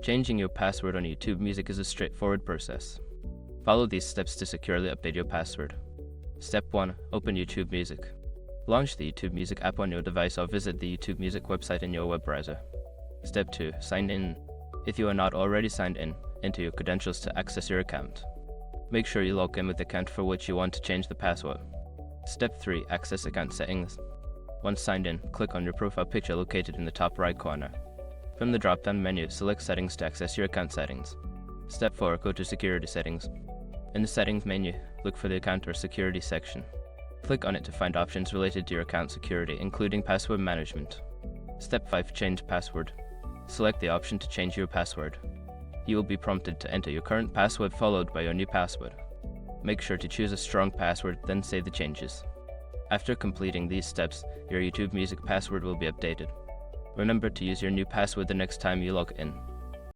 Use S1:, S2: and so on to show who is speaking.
S1: Changing your password on YouTube Music is a straightforward process. Follow these steps to securely update your password. Step 1. Open YouTube Music. Launch the YouTube Music app on your device or visit the YouTube Music website in your web browser. Step 2. Sign in. If you are not already signed in, enter your credentials to access your account. Make sure you log in with the account for which you want to change the password. Step 3. Access account settings. Once signed in, click on your profile picture located in the top right corner. From the drop-down menu, select Settings to access your account settings. Step 4. Go to Security Settings. In the Settings menu, look for the Account or Security section. Click on it to find options related to your account security, including password management. Step 5. Change password. Select the option to change your password. You will be prompted to enter your current password followed by your new password. Make sure to choose a strong password, then save the changes. After completing these steps, your YouTube Music password will be updated. Remember to use your new password the next time you log in.